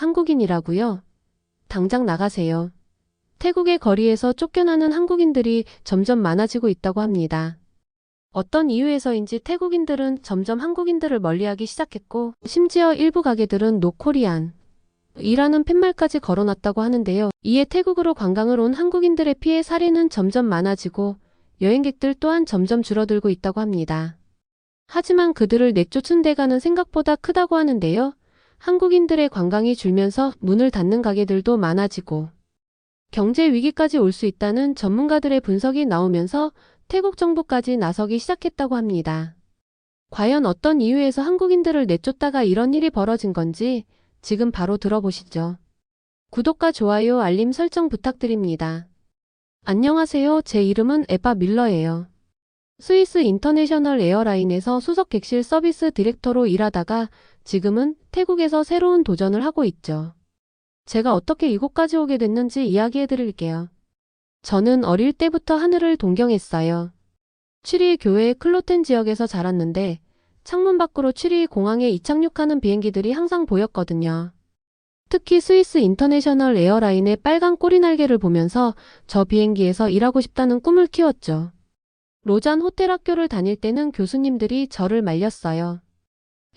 한국인이라고요? 당장 나가세요. 태국의 거리에서 쫓겨나는 한국인들이 점점 많아지고 있다고 합니다. 어떤 이유에서인지 태국인들은 점점 한국인들을 멀리하기 시작했고, 심지어 일부 가게들은 노코리안 이라는 팻말까지 걸어놨다고 하는데요. 이에 태국으로 관광을 온 한국인들의 피해 사례는 점점 많아지고 여행객들 또한 점점 줄어들고 있다고 합니다. 하지만 그들을 내쫓은 대가는 생각보다 크다고 하는데요. 한국인들의 관광이 줄면서 문을 닫는 가게들도 많아지고 경제 위기까지 올 수 있다는 전문가들의 분석이 나오면서 태국 정부까지 나서기 시작했다고 합니다. 과연 어떤 이유에서 한국인들을 내쫓다가 이런 일이 벌어진 건지 지금 바로 들어보시죠. 구독과 좋아요, 알림 설정 부탁드립니다. 안녕하세요. 제 이름은 에바 밀러예요. 스위스 인터내셔널 에어라인에서 수석 객실 서비스 디렉터로 일하다가 지금은 태국에서 새로운 도전을 하고 있죠. 제가 어떻게 이곳까지 오게 됐는지 이야기해 드릴게요. 저는 어릴 때부터 하늘을 동경했어요. 취리 교외의 클로텐 지역에서 자랐는데 창문 밖으로 취리 공항에 이착륙하는 비행기들이 항상 보였거든요. 특히 스위스 인터내셔널 에어라인의 빨간 꼬리날개를 보면서 저 비행기에서 일하고 싶다는 꿈을 키웠죠. 로잔 호텔 학교를 다닐 때는 교수님들이 저를 말렸어요.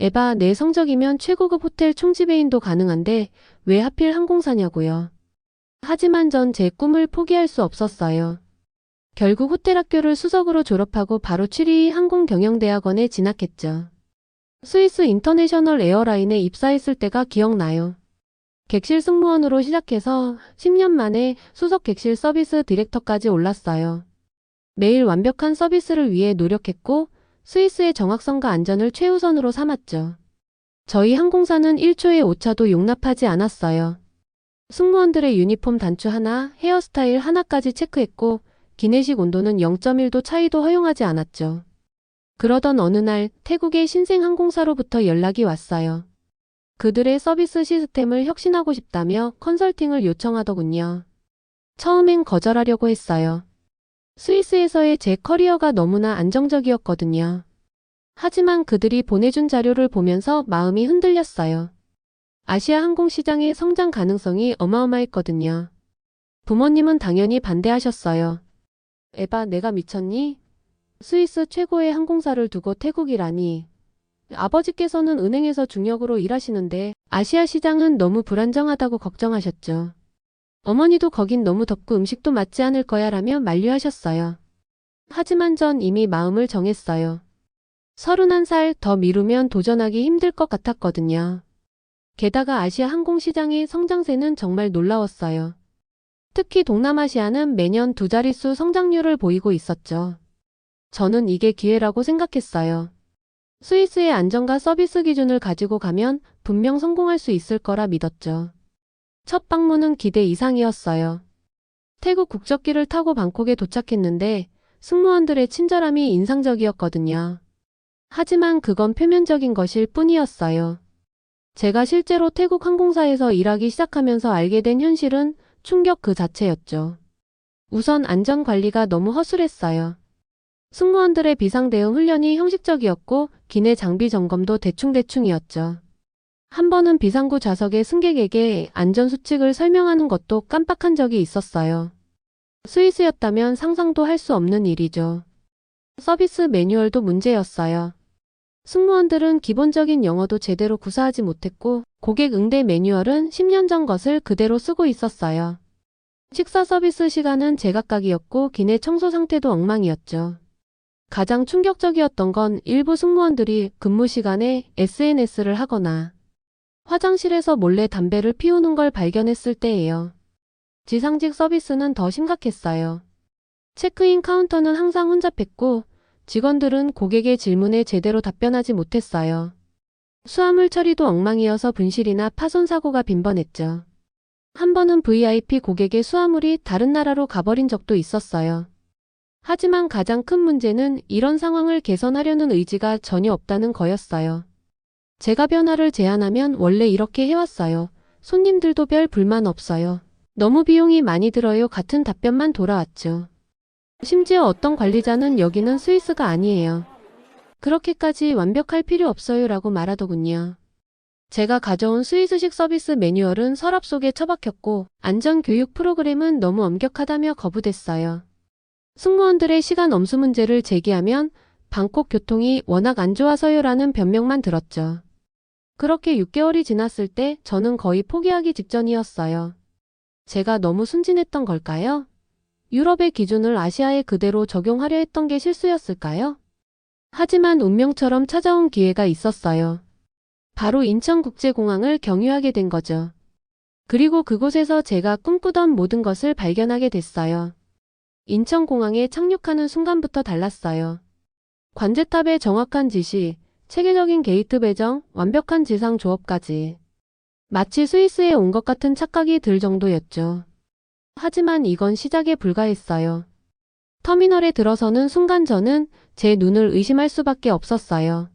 에바, 내 성적이면 최고급 호텔 총지배인도 가능한데 왜 하필 항공사냐고요. 하지만 전 제 꿈을 포기할 수 없었어요. 결국 호텔 학교를 수석으로 졸업하고 바로 취리 항공경영대학원에 진학했죠. 스위스 인터내셔널 에어라인에 입사했을 때가 기억나요. 객실 승무원으로 시작해서 10년 만에 수석 객실 서비스 디렉터까지 올랐어요. 매일 완벽한 서비스를 위해 노력했고 스위스의 정확성과 안전을 최우선으로 삼았죠. 저희 항공사는 1초의 오차도 용납하지 않았어요. 승무원들의 유니폼 단추 하나, 헤어스타일 하나까지 체크했고 기내식 온도는 0.1도 차이도 허용하지 않았죠. 그러던 어느 날 태국의 신생 항공사로부터 연락이 왔어요. 그들의 서비스 시스템을 혁신하고 싶다며 컨설팅을 요청하더군요. 처음엔 거절하려고 했어요. 스위스에서의 제 커리어가 너무나 안정적이었거든요. 하지만 그들이 보내준 자료를 보면서 마음이 흔들렸어요. 아시아 항공시장의 성장 가능성이 어마어마했거든요. 부모님은 당연히 반대하셨어요. 에바, 내가 미쳤니? 스위스 최고의 항공사를 두고 태국이라니. 아버지께서는 은행에서 중역으로 일하시는데 아시아 시장은 너무 불안정하다고 걱정하셨죠. 어머니도 거긴 너무 덥고 음식도 맞지 않을 거야 라며 만류하셨어요. 하지만 전 이미 마음을 정했어요. 31살 더 미루면 도전하기 힘들 것 같았거든요. 게다가 아시아 항공시장의 성장세는 정말 놀라웠어요. 특히 동남아시아는 매년 두 자릿수 성장률을 보이고 있었죠. 저는 이게 기회라고 생각했어요. 스위스의 안전과 서비스 기준을 가지고 가면 분명 성공할 수 있을 거라 믿었죠. 첫 방문은 기대 이상이었어요. 태국 국적기를 타고 방콕에 도착했는데 승무원들의 친절함이 인상적이었거든요. 하지만 그건 표면적인 것일 뿐이었어요. 제가 실제로 태국 항공사에서 일하기 시작하면서 알게 된 현실은 충격 그 자체였죠. 우선 안전관리가 너무 허술했어요. 승무원들의 비상대응 훈련이 형식적이었고 기내 장비 점검도 대충대충이었죠. 한 번은 비상구 좌석의 승객에게 안전수칙을 설명하는 것도 깜빡한 적이 있었어요. 스위스였다면 상상도 할 수 없는 일이죠. 서비스 매뉴얼도 문제였어요. 승무원들은 기본적인 영어도 제대로 구사하지 못했고 고객 응대 매뉴얼은 10년 전 것을 그대로 쓰고 있었어요. 식사 서비스 시간은 제각각이었고 기내 청소 상태도 엉망이었죠. 가장 충격적이었던 건 일부 승무원들이 근무 시간에 SNS를 하거나 화장실에서 몰래 담배를 피우는 걸 발견했을 때예요. 지상직 서비스는 더 심각했어요. 체크인 카운터는 항상 혼잡했고 직원들은 고객의 질문에 제대로 답변하지 못했어요. 수화물 처리도 엉망이어서 분실이나 파손 사고가 빈번했죠. 한 번은 VIP 고객의 수화물이 다른 나라로 가버린 적도 있었어요. 하지만 가장 큰 문제는 이런 상황을 개선하려는 의지가 전혀 없다는 거였어요. 제가 변화를 제안하면 원래 이렇게 해왔어요. 손님들도 별 불만 없어요. 너무 비용이 많이 들어요. 같은 답변만 돌아왔죠. 심지어 어떤 관리자는 여기는 스위스가 아니에요. 그렇게까지 완벽할 필요 없어요 라고 말하더군요. 제가 가져온 스위스식 서비스 매뉴얼은 서랍 속에 처박혔고 안전교육 프로그램은 너무 엄격하다며 거부됐어요. 승무원들의 시간 엄수 문제를 제기하면 방콕 교통이 워낙 안 좋아서요라는 변명만 들었죠. 그렇게 6개월이 지났을 때 저는 거의 포기하기 직전이었어요. 제가 너무 순진했던 걸까요? 유럽의 기준을 아시아에 그대로 적용하려 했던 게 실수였을까요? 하지만 운명처럼 찾아온 기회가 있었어요. 바로 인천국제공항을 경유하게 된 거죠. 그리고 그곳에서 제가 꿈꾸던 모든 것을 발견하게 됐어요. 인천공항에 착륙하는 순간부터 달랐어요. 관제탑의 정확한 지시, 체계적인 게이트 배정, 완벽한 지상 조업까지. 마치 스위스에 온 것 같은 착각이 들 정도였죠. 하지만 이건 시작에 불과했어요. 터미널에 들어서는 순간 저는 제 눈을 의심할 수밖에 없었어요.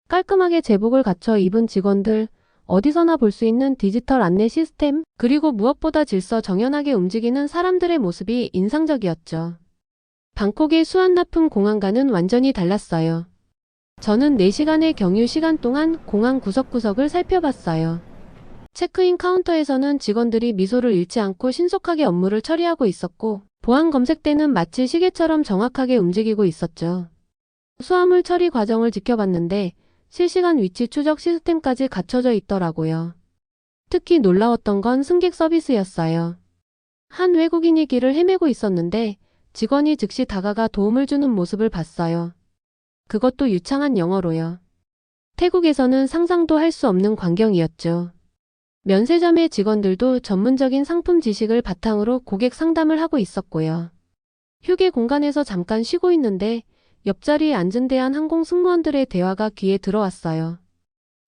깔끔하게 제복을 갖춰 입은 직원들, 어디서나 볼 수 있는 디지털 안내 시스템, 그리고 무엇보다 질서 정연하게 움직이는 사람들의 모습이 인상적이었죠. 방콕의 수완나품 공항과는 완전히 달랐어요. 저는 4시간의 경유 시간 동안 공항 구석구석을 살펴봤어요. 체크인 카운터에서는 직원들이 미소를 잃지 않고 신속하게 업무를 처리하고 있었고, 보안 검색대는 마치 시계처럼 정확하게 움직이고 있었죠. 수화물 처리 과정을 지켜봤는데 실시간 위치 추적 시스템까지 갖춰져 있더라고요. 특히 놀라웠던 건 승객 서비스였어요. 한 외국인이 길을 헤매고 있었는데 직원이 즉시 다가가 도움을 주는 모습을 봤어요. 그것도 유창한 영어로요. 태국에서는 상상도 할 수 없는 광경이었죠. 면세점의 직원들도 전문적인 상품 지식을 바탕으로 고객 상담을 하고 있었고요. 휴게 공간에서 잠깐 쉬고 있는데 옆자리에 앉은 대한항공 승무원들의 대화가 귀에 들어왔어요.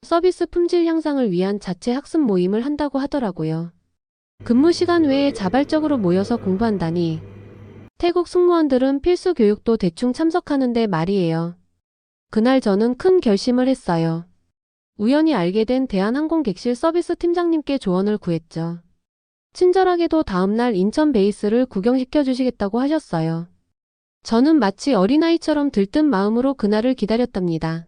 서비스 품질 향상을 위한 자체 학습 모임을 한다고 하더라고요. 근무 시간 외에 자발적으로 모여서 공부한다니. 태국 승무원들은 필수 교육도 대충 참석하는데 말이에요. 그날 저는 큰 결심을 했어요. 우연히 알게 된 대한항공 객실 서비스 팀장님께 조언을 구했죠. 친절하게도 다음날 인천 베이스를 구경시켜 주시겠다고 하셨어요. 저는 마치 어린아이처럼 들뜬 마음으로 그날을 기다렸답니다.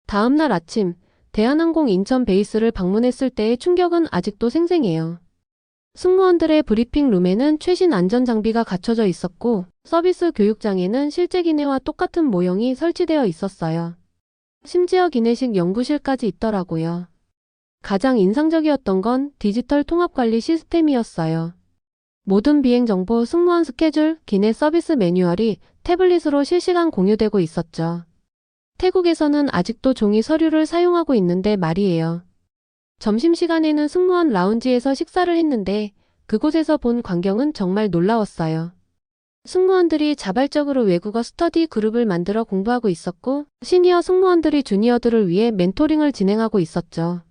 다음날 아침, 대한항공 인천 베이스를 방문했을 때의 충격은 아직도 생생해요. 승무원들의 브리핑 룸에는 최신 안전장비가 갖춰져 있었고, 서비스 교육장에는 실제 기내와 똑같은 모형이 설치되어 있었어요. 심지어 기내식 연구실까지 있더라고요. 가장 인상적이었던 건 디지털 통합관리 시스템이었어요. 모든 비행 정보, 승무원 스케줄, 기내 서비스 매뉴얼이 태블릿으로 실시간 공유되고 있었죠. 태국에서는 아직도 종이 서류를 사용하고 있는데 말이에요. 점심시간에는 승무원 라운지에서 식사를 했는데 그곳에서 본 광경은 정말 놀라웠어요. 승무원들이 자발적으로 외국어 스터디 그룹을 만들어 공부하고 있었고 시니어 승무원들이 주니어들을 위해 멘토링을 진행하고 있었죠.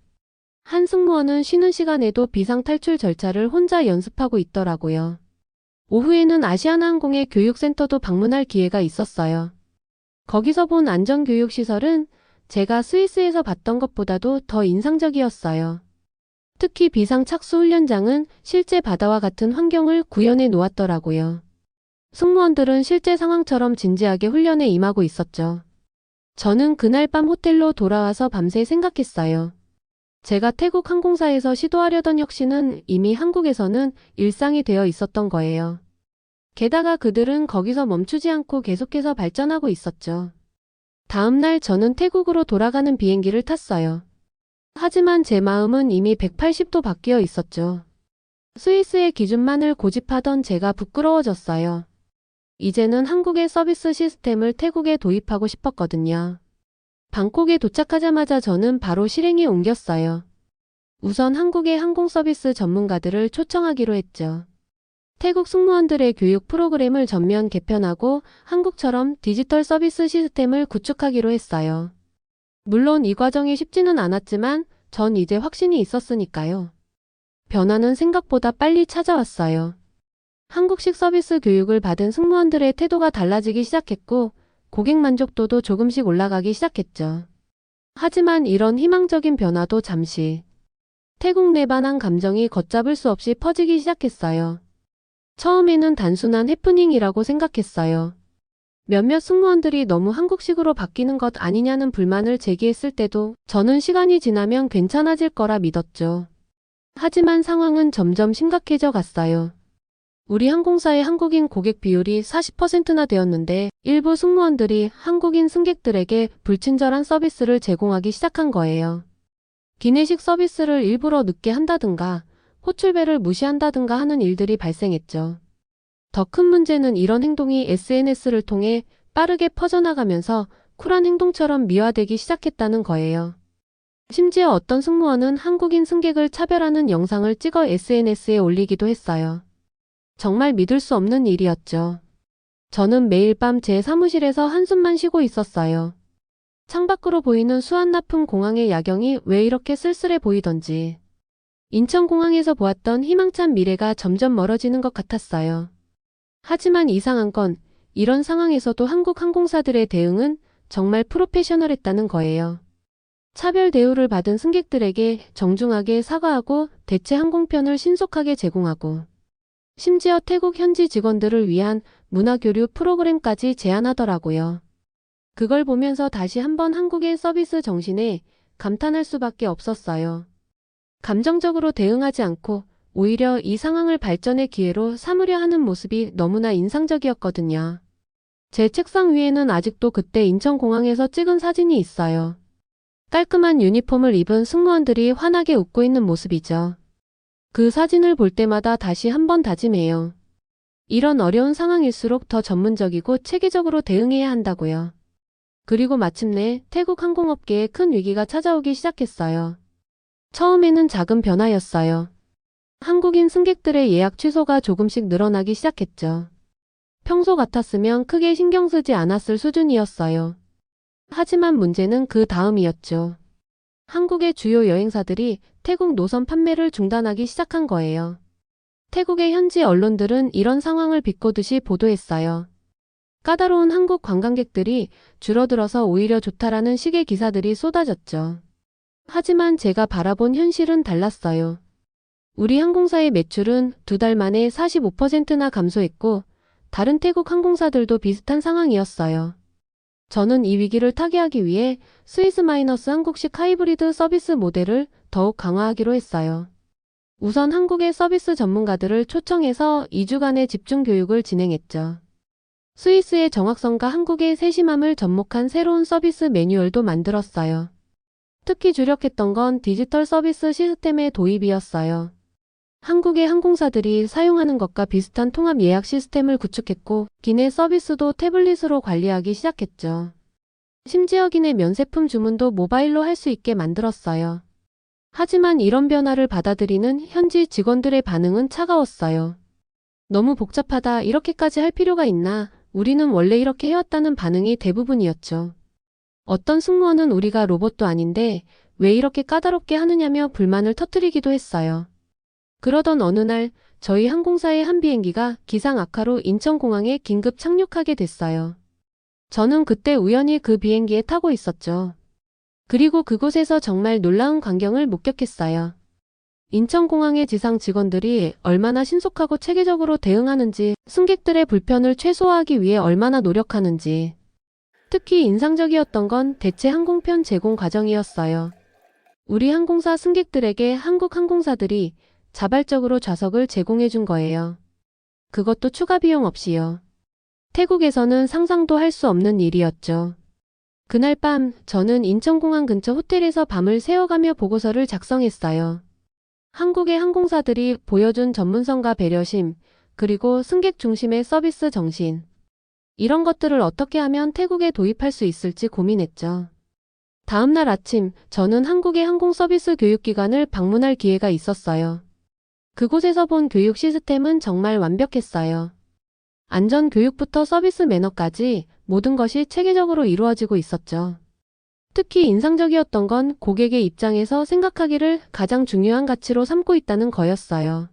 한 승무원은 쉬는 시간에도 비상 탈출 절차를 혼자 연습하고 있더라고요. 오후에는 아시아나항공의 교육센터도 방문할 기회가 있었어요. 거기서 본 안전교육시설은 제가 스위스에서 봤던 것보다도 더 인상적이었어요. 특히 비상 착수 훈련장은 실제 바다와 같은 환경을 구현해 놓았더라고요. 승무원들은 실제 상황처럼 진지하게 훈련에 임하고 있었죠. 저는 그날 밤 호텔로 돌아와서 밤새 생각했어요. 제가 태국 항공사에서 시도하려던 혁신은 이미 한국에서는 일상이 되어 있었던 거예요. 게다가 그들은 거기서 멈추지 않고 계속해서 발전하고 있었죠. 다음 날 저는 태국으로 돌아가는 비행기를 탔어요. 하지만 제 마음은 이미 180도 바뀌어 있었죠. 스위스의 기준만을 고집하던 제가 부끄러워졌어요. 이제는 한국의 서비스 시스템을 태국에 도입하고 싶었거든요. 방콕에 도착하자마자 저는 바로 실행에 옮겼어요. 우선 한국의 항공 서비스 전문가들을 초청하기로 했죠. 태국 승무원들의 교육 프로그램을 전면 개편하고 한국처럼 디지털 서비스 시스템을 구축하기로 했어요. 물론 이 과정이 쉽지는 않았지만 전 이제 확신이 있었으니까요. 변화는 생각보다 빨리 찾아왔어요. 한국식 서비스 교육을 받은 승무원들의 태도가 달라지기 시작했고 고객 만족도도 조금씩 올라가기 시작했죠. 하지만 이런 희망적인 변화도 잠시 태국 내 반한 감정이 걷잡을 수 없이 퍼지기 시작했어요. 처음에는 단순한 해프닝이라고 생각했어요. 몇몇 승무원들이 너무 한국식으로 바뀌는 것 아니냐는 불만을 제기했을 때도 저는 시간이 지나면 괜찮아질 거라 믿었죠. 하지만 상황은 점점 심각해져 갔어요. 우리 항공사의 한국인 고객 비율이 40%나 되었는데 일부 승무원들이 한국인 승객들에게 불친절한 서비스를 제공하기 시작한 거예요. 기내식 서비스를 일부러 늦게 한다든가 호출벨을 무시한다든가 하는 일들이 발생했죠. 더 큰 문제는 이런 행동이 SNS를 통해 빠르게 퍼져나가면서 쿨한 행동처럼 미화되기 시작했다는 거예요. 심지어 어떤 승무원은 한국인 승객을 차별하는 영상을 찍어 SNS에 올리기도 했어요. 정말 믿을 수 없는 일이었죠. 저는 매일 밤 제 사무실에서 한숨만 쉬고 있었어요. 창밖으로 보이는 수완나품 공항의 야경이 왜 이렇게 쓸쓸해 보이던지. 인천공항에서 보았던 희망찬 미래가 점점 멀어지는 것 같았어요. 하지만 이상한 건 이런 상황에서도 한국 항공사들의 대응은 정말 프로페셔널했다는 거예요. 차별 대우를 받은 승객들에게 정중하게 사과하고 대체 항공편을 신속하게 제공하고 심지어 태국 현지 직원들을 위한 문화교류 프로그램까지 제안하더라고요. 그걸 보면서 다시 한번 한국의 서비스 정신에 감탄할 수밖에 없었어요. 감정적으로 대응하지 않고 오히려 이 상황을 발전의 기회로 삼으려 하는 모습이 너무나 인상적이었거든요. 제 책상 위에는 아직도 그때 인천공항에서 찍은 사진이 있어요. 깔끔한 유니폼을 입은 승무원들이 환하게 웃고 있는 모습이죠. 그 사진을 볼 때마다 다시 한번 다짐해요. 이런 어려운 상황일수록 더 전문적이고 체계적으로 대응해야 한다고요. 그리고 마침내 태국 항공업계에 큰 위기가 찾아오기 시작했어요. 처음에는 작은 변화였어요. 한국인 승객들의 예약 취소가 조금씩 늘어나기 시작했죠. 평소 같았으면 크게 신경 쓰지 않았을 수준이었어요. 하지만 문제는 그 다음이었죠. 한국의 주요 여행사들이 태국 노선 판매를 중단하기 시작한 거예요. 태국의 현지 언론들은 이런 상황을 비꼬듯이 보도했어요. 까다로운 한국 관광객들이 줄어들어서 오히려 좋다라는 식의 기사들이 쏟아졌죠. 하지만 제가 바라본 현실은 달랐어요. 우리 항공사의 매출은 2달 만에 45%나 감소했고 다른 태국 항공사들도 비슷한 상황이었어요. 저는 이 위기를 타개하기 위해 스위스 마이너스 한국식 하이브리드 서비스 모델을 더욱 강화하기로 했어요. 우선 한국의 서비스 전문가들을 초청해서 2주간의 집중 교육을 진행했죠. 스위스의 정확성과 한국의 세심함을 접목한 새로운 서비스 매뉴얼도 만들었어요. 특히 주력했던 건 디지털 서비스 시스템의 도입이었어요. 한국의 항공사들이 사용하는 것과 비슷한 통합 예약 시스템을 구축했고 기내 서비스도 태블릿으로 관리하기 시작했죠. 심지어 기내 면세품 주문도 모바일로 할 수 있게 만들었어요. 하지만 이런 변화를 받아들이는 현지 직원들의 반응은 차가웠어요. 너무 복잡하다, 이렇게까지 할 필요가 있나, 우리는 원래 이렇게 해왔다는 반응이 대부분이었죠. 어떤 승무원은 우리가 로봇도 아닌데 왜 이렇게 까다롭게 하느냐며 불만을 터뜨리기도 했어요. 그러던 어느 날 저희 항공사의 한 비행기가 기상 악화로 인천공항에 긴급 착륙하게 됐어요. 저는 그때 우연히 그 비행기에 타고 있었죠. 그리고 그곳에서 정말 놀라운 광경을 목격했어요. 인천공항의 지상 직원들이 얼마나 신속하고 체계적으로 대응하는지, 승객들의 불편을 최소화하기 위해 얼마나 노력하는지. 특히 인상적이었던 건 대체 항공편 제공 과정이었어요. 우리 항공사 승객들에게 한국 항공사들이 자발적으로 좌석을 제공해 준 거예요. 그것도 추가 비용 없이요. 태국에서는 상상도 할 수 없는 일이었죠. 그날 밤 저는 인천공항 근처 호텔에서 밤을 새워가며 보고서를 작성했어요. 한국의 항공사들이 보여준 전문성과 배려심, 그리고 승객 중심의 서비스 정신. 이런 것들을 어떻게 하면 태국에 도입할 수 있을지 고민했죠. 다음 날 아침 저는 한국의 항공서비스 교육기관을 방문할 기회가 있었어요. 그곳에서 본 교육 시스템은 정말 완벽했어요. 안전교육부터 서비스 매너까지 모든 것이 체계적으로 이루어지고 있었죠. 특히 인상적이었던 건 고객의 입장에서 생각하기를 가장 중요한 가치로 삼고 있다는 거였어요.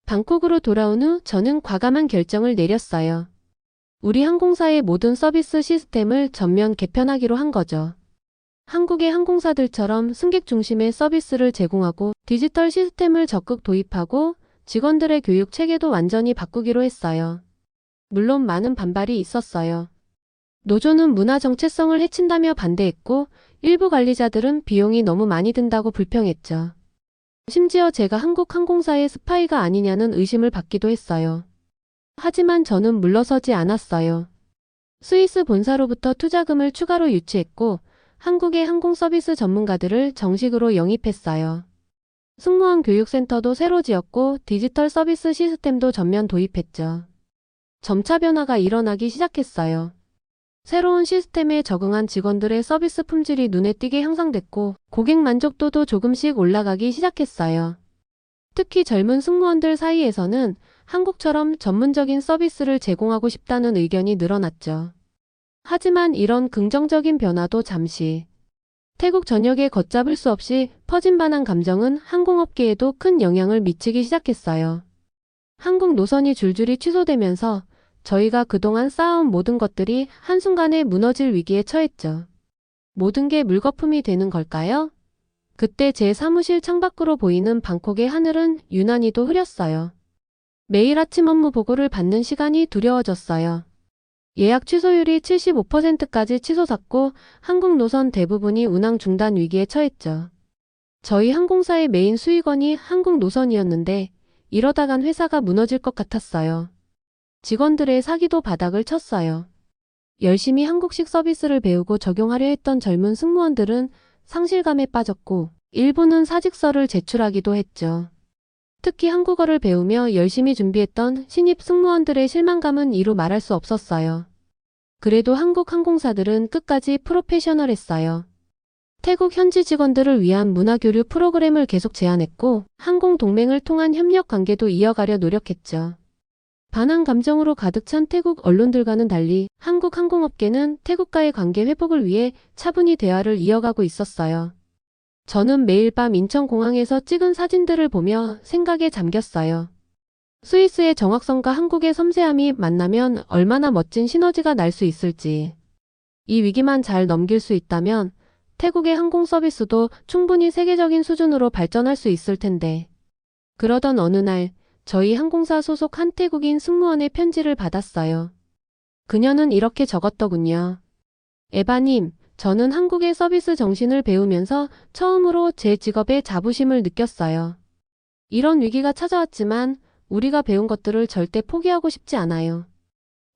방콕으로 돌아온 후 저는 과감한 결정을 내렸어요. 우리 항공사의 모든 서비스 시스템을 전면 개편하기로 한 거죠. 한국의 항공사들처럼 승객 중심의 서비스를 제공하고 디지털 시스템을 적극 도입하고 직원들의 교육 체계도 완전히 바꾸기로 했어요. 물론 많은 반발이 있었어요. 노조는 문화 정체성을 해친다며 반대했고 일부 관리자들은 비용이 너무 많이 든다고 불평했죠. 심지어 제가 한국 항공사의 스파이가 아니냐는 의심을 받기도 했어요. 하지만 저는 물러서지 않았어요. 스위스 본사로부터 투자금을 추가로 유치했고 한국의 항공 서비스 전문가들을 정식으로 영입했어요. 승무원 교육센터도 새로 지었고 디지털 서비스 시스템도 전면 도입했죠. 점차 변화가 일어나기 시작했어요. 새로운 시스템에 적응한 직원들의 서비스 품질이 눈에 띄게 향상됐고 고객 만족도도 조금씩 올라가기 시작했어요. 특히 젊은 승무원들 사이에서는 한국처럼 전문적인 서비스를 제공하고 싶다는 의견이 늘어났죠. 하지만 이런 긍정적인 변화도 잠시 태국 전역에 걷잡을 수 없이 퍼진 반한 감정은 항공업계에도 큰 영향을 미치기 시작했어요. 한국 노선이 줄줄이 취소되면서 저희가 그동안 쌓아온 모든 것들이 한순간에 무너질 위기에 처했죠. 모든 게 물거품이 되는 걸까요? 그때 제 사무실 창밖으로 보이는 방콕의 하늘은 유난히도 흐렸어요. 매일 아침 업무 보고를 받는 시간이 두려워졌어요. 예약 취소율이 75%까지 치솟았고 한국 노선 대부분이 운항 중단 위기에 처했죠. 저희 항공사의 메인 수익원이 한국 노선이었는데 이러다간 회사가 무너질 것 같았어요. 직원들의 사기도 바닥을 쳤어요. 열심히 한국식 서비스를 배우고 적용하려 했던 젊은 승무원들은 상실감에 빠졌고 일부는 사직서를 제출하기도 했죠. 특히 한국어를 배우며 열심히 준비했던 신입 승무원들의 실망감은 이루 말할 수 없었어요. 그래도 한국 항공사들은 끝까지 프로페셔널했어요. 태국 현지 직원들을 위한 문화교류 프로그램을 계속 제안했고 항공동맹을 통한 협력 관계도 이어가려 노력했죠. 반한 감정으로 가득 찬 태국 언론들과는 달리 한국 항공업계는 태국과의 관계 회복을 위해 차분히 대화를 이어가고 있었어요. 저는 매일 밤 인천공항에서 찍은 사진들을 보며 생각에 잠겼어요. 스위스의 정확성과 한국의 섬세함이 만나면 얼마나 멋진 시너지가 날 수 있을지. 이 위기만 잘 넘길 수 있다면 태국의 항공 서비스도 충분히 세계적인 수준으로 발전할 수 있을 텐데. 그러던 어느 날 저희 항공사 소속 한 태국인 승무원의 편지를 받았어요. 그녀는 이렇게 적었더군요. 에바님, 저는 한국의 서비스 정신을 배우면서 처음으로 제 직업에 자부심을 느꼈어요. 이런 위기가 찾아왔지만 우리가 배운 것들을 절대 포기하고 싶지 않아요.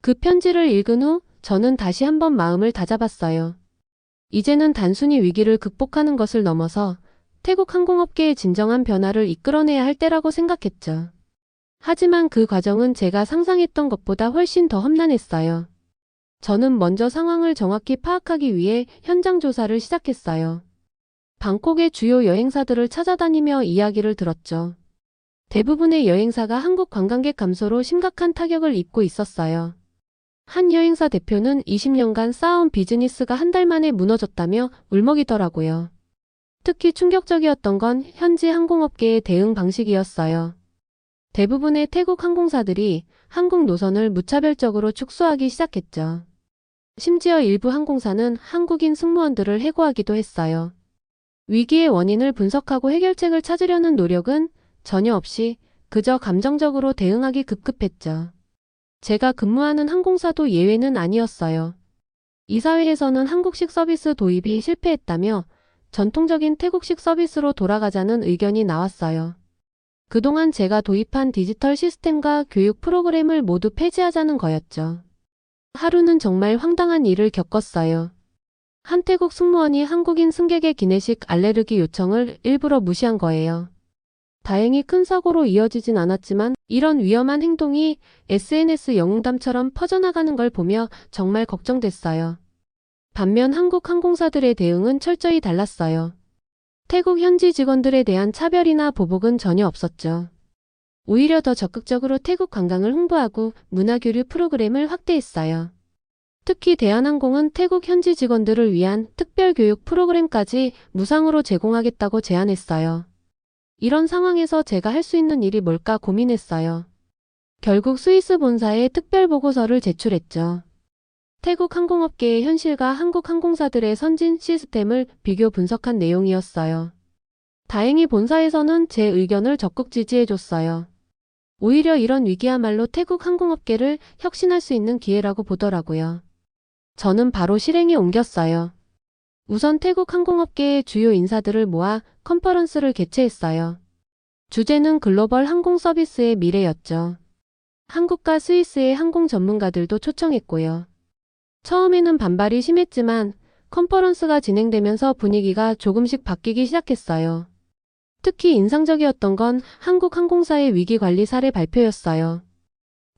그 편지를 읽은 후 저는 다시 한번 마음을 다잡았어요. 이제는 단순히 위기를 극복하는 것을 넘어서 태국 항공업계의 진정한 변화를 이끌어내야 할 때라고 생각했죠. 하지만 그 과정은 제가 상상했던 것보다 훨씬 더 험난했어요. 저는 먼저 상황을 정확히 파악하기 위해 현장 조사를 시작했어요. 방콕의 주요 여행사들을 찾아다니며 이야기를 들었죠. 대부분의 여행사가 한국 관광객 감소로 심각한 타격을 입고 있었어요. 한 여행사 대표는 20년간 쌓아온 비즈니스가 한 달 만에 무너졌다며 울먹이더라고요. 특히 충격적이었던 건 현지 항공업계의 대응 방식이었어요. 대부분의 태국 항공사들이 한국 노선을 무차별적으로 축소하기 시작했죠. 심지어 일부 항공사는 한국인 승무원들을 해고하기도 했어요. 위기의 원인을 분석하고 해결책을 찾으려는 노력은 전혀 없이 그저 감정적으로 대응하기 급급했죠. 제가 근무하는 항공사도 예외는 아니었어요. 이사회에서는 한국식 서비스 도입이 실패했다며 전통적인 태국식 서비스로 돌아가자는 의견이 나왔어요. 그동안 제가 도입한 디지털 시스템과 교육 프로그램을 모두 폐지하자는 거였죠. 하루는 정말 황당한 일을 겪었어요. 한 태국 승무원이 한국인 승객의 기내식 알레르기 요청을 일부러 무시한 거예요. 다행히 큰 사고로 이어지진 않았지만 이런 위험한 행동이 SNS 영웅담처럼 퍼져나가는 걸 보며 정말 걱정됐어요. 반면 한국 항공사들의 대응은 철저히 달랐어요. 태국 현지 직원들에 대한 차별이나 보복은 전혀 없었죠. 오히려 더 적극적으로 태국 관광을 홍보하고 문화교류 프로그램을 확대했어요. 특히 대한항공은 태국 현지 직원들을 위한 특별교육 프로그램까지 무상으로 제공하겠다고 제안했어요. 이런 상황에서 제가 할 수 있는 일이 뭘까 고민했어요. 결국 스위스 본사에 특별보고서를 제출했죠. 태국 항공업계의 현실과 한국 항공사들의 선진 시스템을 비교 분석한 내용이었어요. 다행히 본사에서는 제 의견을 적극 지지해줬어요. 오히려 이런 위기야말로 태국 항공업계를 혁신할 수 있는 기회라고 보더라고요. 저는 바로 실행에 옮겼어요. 우선 태국 항공업계의 주요 인사들을 모아 컨퍼런스를 개최했어요. 주제는 글로벌 항공 서비스의 미래였죠. 한국과 스위스의 항공 전문가들도 초청했고요. 처음에는 반발이 심했지만 컨퍼런스가 진행되면서 분위기가 조금씩 바뀌기 시작했어요. 특히 인상적이었던 건 한국 항공사의 위기관리 사례 발표였어요.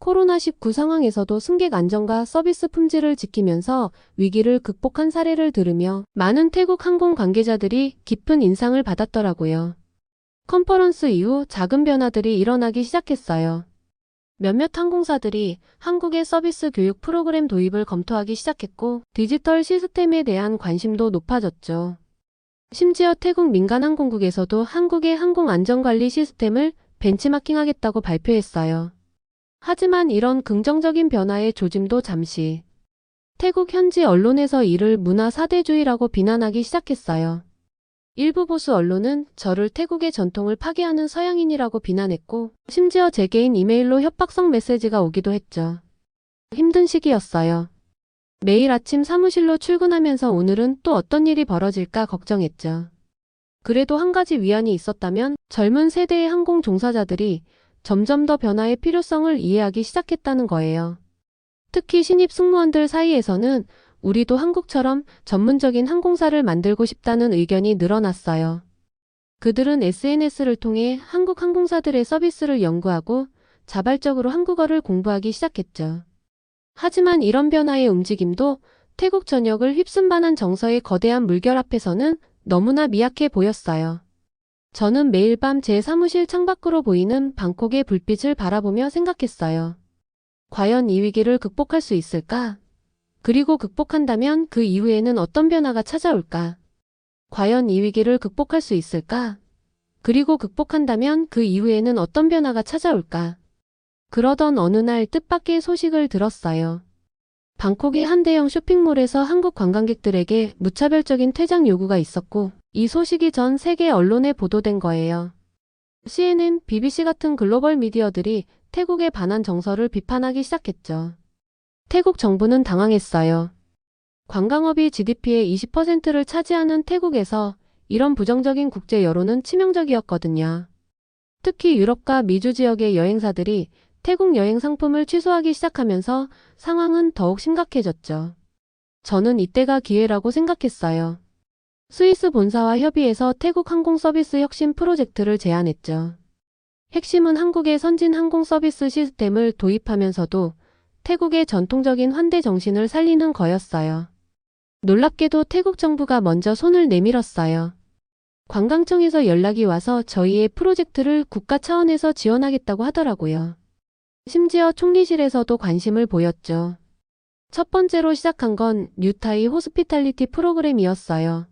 코로나19 상황에서도 승객 안전과 서비스 품질을 지키면서 위기를 극복한 사례를 들으며 많은 태국 항공 관계자들이 깊은 인상을 받았더라고요. 컨퍼런스 이후 작은 변화들이 일어나기 시작했어요. 몇몇 항공사들이 한국의 서비스 교육 프로그램 도입을 검토하기 시작했고 디지털 시스템에 대한 관심도 높아졌죠. 심지어 태국 민간항공국에서도 한국의 항공안전관리 시스템을 벤치마킹하겠다고 발표했어요. 하지만 이런 긍정적인 변화의 조짐도 잠시 태국 현지 언론에서 이를 문화 사대주의라고 비난하기 시작했어요. 일부 보수 언론은 저를 태국의 전통을 파괴하는 서양인이라고 비난했고 심지어 제 개인 이메일로 협박성 메시지가 오기도 했죠. 힘든 시기였어요. 매일 아침 사무실로 출근하면서 오늘은 또 어떤 일이 벌어질까 걱정했죠. 그래도 한 가지 위안이 있었다면 젊은 세대의 항공 종사자들이 점점 더 변화의 필요성을 이해하기 시작했다는 거예요. 특히 신입 승무원들 사이에서는 우리도 한국처럼 전문적인 항공사를 만들고 싶다는 의견이 늘어났어요. 그들은 SNS를 통해 한국 항공사들의 서비스를 연구하고 자발적으로 한국어를 공부하기 시작했죠. 하지만 이런 변화의 움직임도 태국 전역을 휩쓴만한 정서의 거대한 물결 앞에서는 너무나 미약해 보였어요. 저는 매일 밤 제 사무실 창밖으로 보이는 방콕의 불빛을 바라보며 생각했어요. 과연 이 위기를 극복할 수 있을까? 그리고 극복한다면 그 이후에는 어떤 변화가 찾아올까? 과연 이 위기를 극복할 수 있을까? 그리고 극복한다면 그 이후에는 어떤 변화가 찾아올까? 그러던 어느 날 뜻밖의 소식을 들었어요. 방콕의 한 대형 쇼핑몰에서 한국 관광객들에게 무차별적인 퇴장 요구가 있었고 이 소식이 전 세계 언론에 보도된 거예요. CNN, BBC 같은 글로벌 미디어들이 태국에 반한 정서를 비판하기 시작했죠. 태국 정부는 당황했어요. 관광업이 GDP의 20%를 차지하는 태국에서 이런 부정적인 국제 여론은 치명적이었거든요. 특히 유럽과 미주 지역의 여행사들이 태국 여행 상품을 취소하기 시작하면서 상황은 더욱 심각해졌죠. 저는 이때가 기회라고 생각했어요. 스위스 본사와 협의해서 태국 항공 서비스 혁신 프로젝트를 제안했죠. 핵심은 한국의 선진 항공 서비스 시스템을 도입하면서도 태국의 전통적인 환대 정신을 살리는 거였어요. 놀랍게도 태국 정부가 먼저 손을 내밀었어요. 관광청에서 연락이 와서 저희의 프로젝트를 국가 차원에서 지원하겠다고 하더라고요. 심지어 총리실에서도 관심을 보였죠. 첫 번째로 시작한 건 뉴타이 호스피탈리티 프로그램이었어요.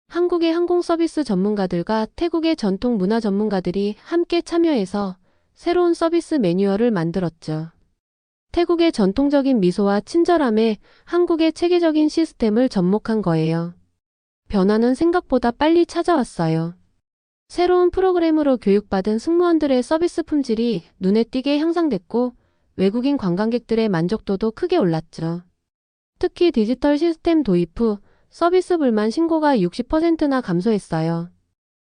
한국의 항공 서비스 전문가들과 태국의 전통 문화 전문가들이 함께 참여해서 새로운 서비스 매뉴얼을 만들었죠. 태국의 전통적인 미소와 친절함에 한국의 체계적인 시스템을 접목한 거예요. 변화는 생각보다 빨리 찾아왔어요. 새로운 프로그램으로 교육받은 승무원들의 서비스 품질이 눈에 띄게 향상됐고 외국인 관광객들의 만족도도 크게 올랐죠. 특히 디지털 시스템 도입 후 서비스 불만 신고가 60%나 감소했어요.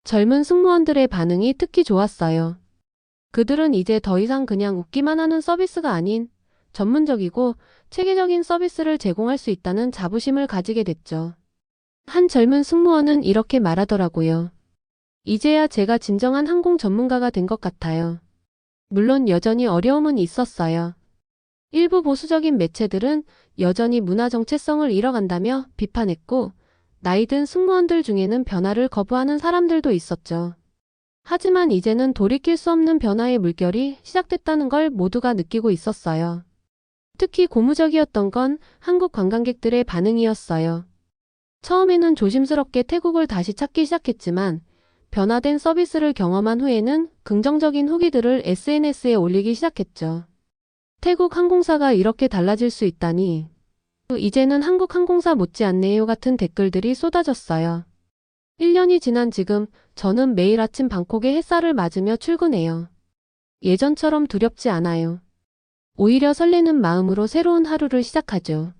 젊은 승무원들의 반응이 특히 좋았어요. 그들은 이제 더 이상 그냥 웃기만 하는 서비스가 아닌 전문적이고 체계적인 서비스를 제공할 수 있다는 자부심을 가지게 됐죠. 한 젊은 승무원은 이렇게 말하더라고요. 이제야 제가 진정한 항공 전문가가 된 것 같아요. 물론 여전히 어려움은 있었어요. 일부 보수적인 매체들은 여전히 문화 정체성을 잃어간다며 비판했고 나이든 승무원들 중에는 변화를 거부하는 사람들도 있었죠. 하지만 이제는 돌이킬 수 없는 변화의 물결이 시작됐다는 걸 모두가 느끼고 있었어요. 특히 고무적이었던 건 한국 관광객들의 반응이었어요. 처음에는 조심스럽게 태국을 다시 찾기 시작했지만 변화된 서비스를 경험한 후에는 긍정적인 후기들을 SNS에 올리기 시작했죠. 태국 항공사가 이렇게 달라질 수 있다니. 이제는 한국 항공사 못지않네요 같은 댓글들이 쏟아졌어요. 1년이 지난 지금 저는 매일 아침 방콕의 햇살을 맞으며 출근해요. 예전처럼 두렵지 않아요. 오히려 설레는 마음으로 새로운 하루를 시작하죠.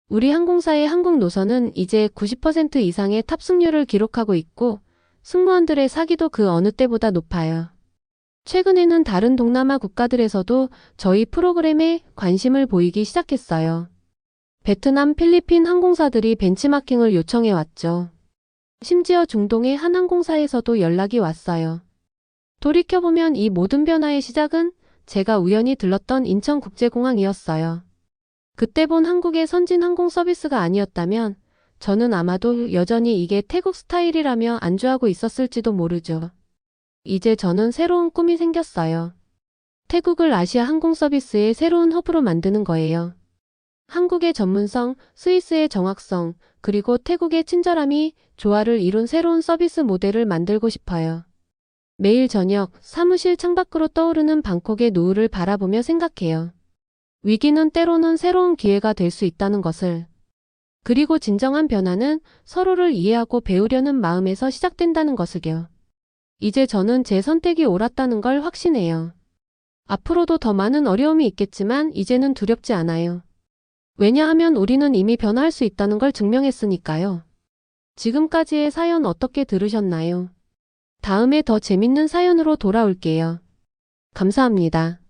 우리 항공사의 항공 노선은 이제 90% 이상의 탑승률을 기록하고 있고 승무원들의 사기도 그 어느 때보다 높아요. 최근에는 다른 동남아 국가들에서도 저희 프로그램에 관심을 보이기 시작했어요. 베트남, 필리핀 항공사들이 벤치마킹을 요청해 왔죠. 심지어 중동의 한 항공사에서도 연락이 왔어요. 돌이켜보면 이 모든 변화의 시작은 제가 우연히 들렀던 인천국제공항이었어요. 그때 본 한국의 선진 항공 서비스가 아니었다면 저는 아마도 여전히 이게 태국 스타일이라며 안주하고 있었을지도 모르죠. 이제 저는 새로운 꿈이 생겼어요. 태국을 아시아 항공 서비스의 새로운 허브로 만드는 거예요. 한국의 전문성, 스위스의 정확성, 그리고 태국의 친절함이 조화를 이룬 새로운 서비스 모델을 만들고 싶어요. 매일 저녁 사무실 창밖으로 떠오르는 방콕의 노을을 바라보며 생각해요. 위기는 때로는 새로운 기회가 될 수 있다는 것을. 그리고 진정한 변화는 서로를 이해하고 배우려는 마음에서 시작된다는 것을요. 이제 저는 제 선택이 옳았다는 걸 확신해요. 앞으로도 더 많은 어려움이 있겠지만 이제는 두렵지 않아요. 왜냐하면 우리는 이미 변화할 수 있다는 걸 증명했으니까요. 지금까지의 사연 어떻게 들으셨나요? 다음에 더 재밌는 사연으로 돌아올게요. 감사합니다.